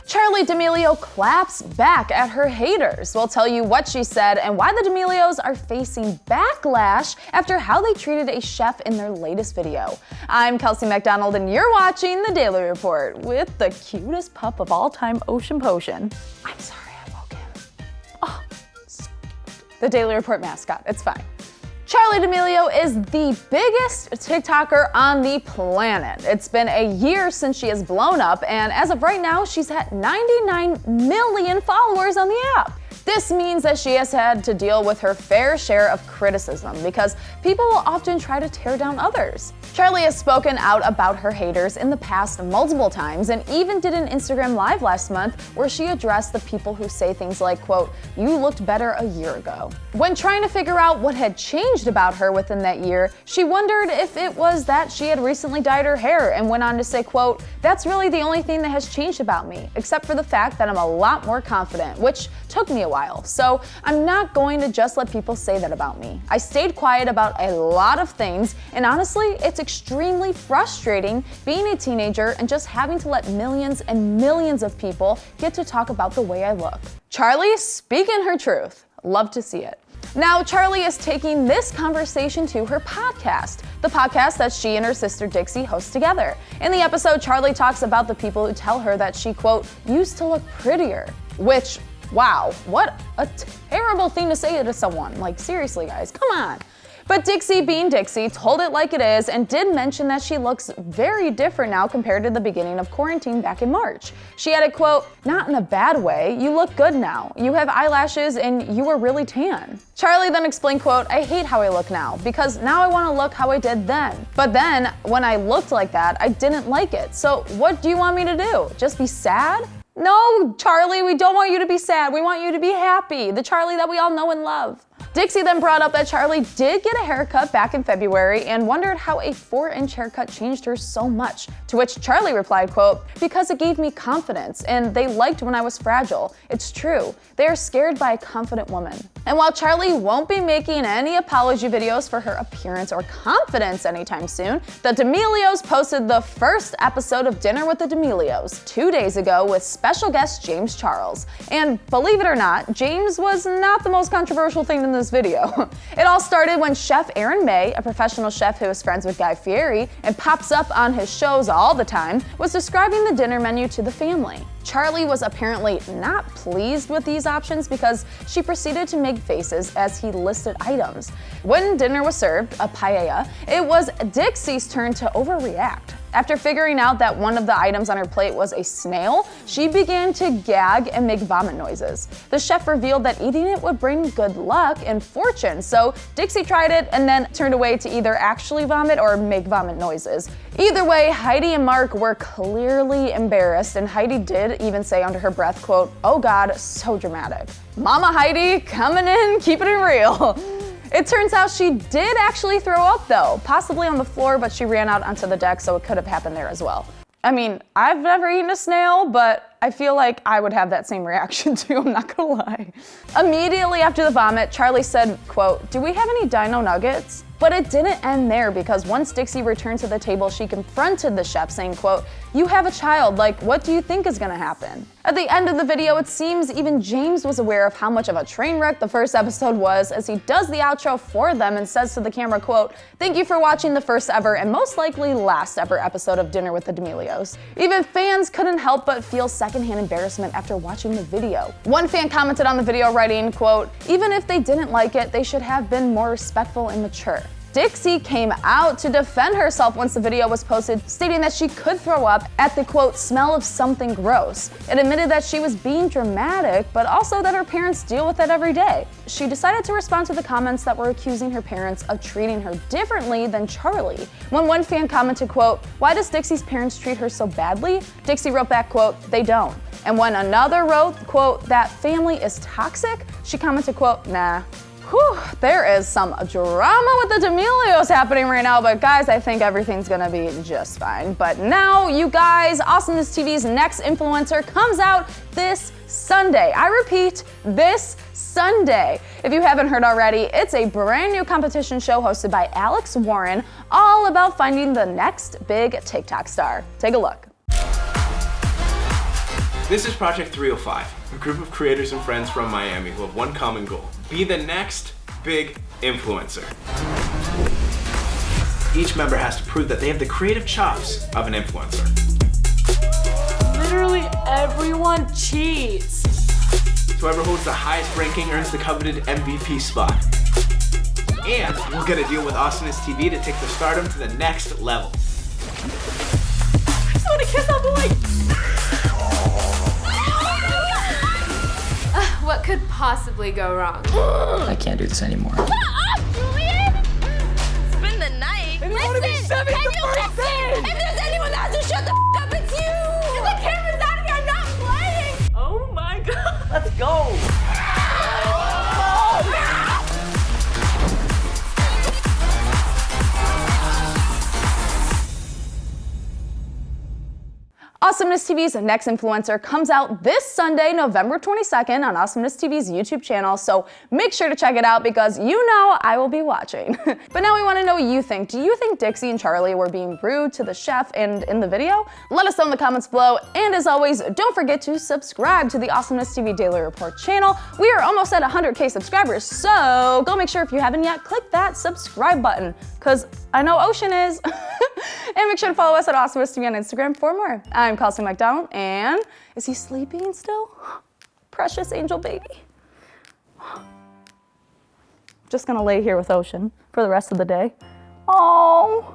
Charli D'Amelio claps back at her haters. We'll tell you what she said and why the D'Amelios are facing backlash after how they treated a chef in their latest video. I'm Kelsey McDonald and you're watching The Daily Report with the cutest pup of all time, Ocean Potion. I'm sorry I woke him. Oh, so the Daily Report mascot, it's fine. Charli D'Amelio is the biggest TikToker on the planet. It's been a year since she has blown up, and as of right now, she's at 99 million followers on the app. This means that she has had to deal with her fair share of criticism because people will often try to tear down others. Charli has spoken out about her haters in the past multiple times and even did an Instagram Live last month where she addressed the people who say things like, quote, "You looked better a year ago." When trying to figure out what had changed about her within that year, she wondered if it was that she had recently dyed her hair and went on to say, quote, "That's really the only thing that has changed about me, except for the fact that I'm a lot more confident, which took me a while. So I'm not going to just let people say that about me. I stayed quiet about a lot of things, and honestly, it's extremely frustrating being a teenager and just having to let millions and millions of people get to talk about the way I look." Charli speaking her truth. Love to see it. Now, Charli is taking this conversation to her podcast, the podcast that she and her sister Dixie host together. In the episode, Charli talks about the people who tell her that she, quote, "used to look prettier," which, wow, what a terrible thing to say to someone. Like, seriously, guys, come on. But Dixie, being Dixie, told it like it is and did mention that she looks very different now compared to the beginning of quarantine back in March. She added, quote, "Not in a bad way. You look good now. You have eyelashes and you were really tan." Charli then explained, quote, "I hate how I look now because now I want to look how I did then. But then when I looked like that, I didn't like it. So what do you want me to do? Just be sad?" No, Charli, we don't want you to be sad. We want you to be happy. The Charli that we all know and love. Dixie then brought up that Charli did get a haircut back in February and wondered how a 4-inch haircut changed her so much. To which Charli replied, quote, "Because it gave me confidence and they liked when I was fragile. It's true. They are scared by a confident woman." And while Charli won't be making any apology videos for her appearance or confidence anytime soon, the D'Amelios posted the first episode of Dinner with the D'Amelios 2 days ago with special guest James Charles. And believe it or not, James was not the most controversial thing in this video. It all started when Chef Aaron May, a professional chef who is friends with Guy Fieri and pops up on his shows all the time, was describing the dinner menu to the family. Charli was apparently not pleased with these options because she proceeded to make faces as he listed items. When dinner was served, a paella, it was Dixie's turn to overreact. After figuring out that one of the items on her plate was a snail, she began to gag and make vomit noises. The chef revealed that eating it would bring good luck and fortune, so Dixie tried it and then turned away to either actually vomit or make vomit noises. Either way, Heidi and Mark were clearly embarrassed, and Heidi did even say under her breath, quote, "Oh God, so dramatic." Mama Heidi coming in, keeping it real. It turns out she did actually throw up though, possibly on the floor, but she ran out onto the deck, so it could have happened there as well. I mean, I've never eaten a snail, but I feel like I would have that same reaction too, I'm not gonna lie. Immediately after the vomit, Charli said, quote, "Do we have any dino nuggets?" But it didn't end there because once Dixie returned to the table, she confronted the chef saying, quote, "You have a child, like what do you think is gonna happen?" At the end of the video, it seems even James was aware of how much of a train wreck the first episode was as he does the outro for them and says to the camera, quote, "Thank you for watching the first ever and most likely last ever episode of Dinner with the D'Amelios." Even fans couldn't help but feel secondhand embarrassment after watching the video. One fan commented on the video writing, quote, "Even if they didn't like it, they should have been more respectful and mature." Dixie came out to defend herself once the video was posted, stating that she could throw up at the, quote, "smell of something gross." It admitted that she was being dramatic, but also that her parents deal with it every day. She decided to respond to the comments that were accusing her parents of treating her differently than Charli. When one fan commented, quote, "Why does Dixie's parents treat her so badly?" Dixie wrote back, quote, "They don't." And when another wrote, quote, "That family is toxic," she commented, quote, "Nah." Whew, there is some drama with the D'Amelios happening right now, but guys, I think everything's gonna be just fine. But now, you guys, Awesomeness TV's next influencer comes out this Sunday. I repeat, this Sunday. If you haven't heard already, it's a brand new competition show hosted by Alex Warren, all about finding the next big TikTok star. Take a look. This is Project 305, a group of creators and friends from Miami who have one common goal: be the next big influencer. Each member has to prove that they have the creative chops of an influencer. Literally everyone cheats. Whoever holds the highest ranking earns the coveted MVP spot. And we'll get a deal with Awesomeness TV to take their stardom to the next level. I just want to kiss that boy. What could possibly go wrong? I can't do this anymore. Shut up, Julian! Spend the night. wanna be Listen, seventh can the you first listen? thing? If there's anyone that has to shut the up, it's you! The camera's out here, I'm not playing! Oh my god. Let's go. Awesomeness TV's next influencer comes out this Sunday, November 22nd on Awesomeness TV's YouTube channel, so make sure to check it out because you know I will be watching. But now we want to know what you think. Do you think Dixie and Charlie were being rude to the chef and in the video? Let us know in the comments below, and as always, don't forget to subscribe to the Awesomeness TV Daily Report channel. We are almost at 100K subscribers, so go make sure if you haven't yet, click that subscribe button, because I know Ocean is. And make sure to follow us at Awesomeness TV on Instagram for more. I'm Kelsey McDonald, and is he sleeping still? Precious angel baby. Just gonna lay here with Ocean for the rest of the day. Oh.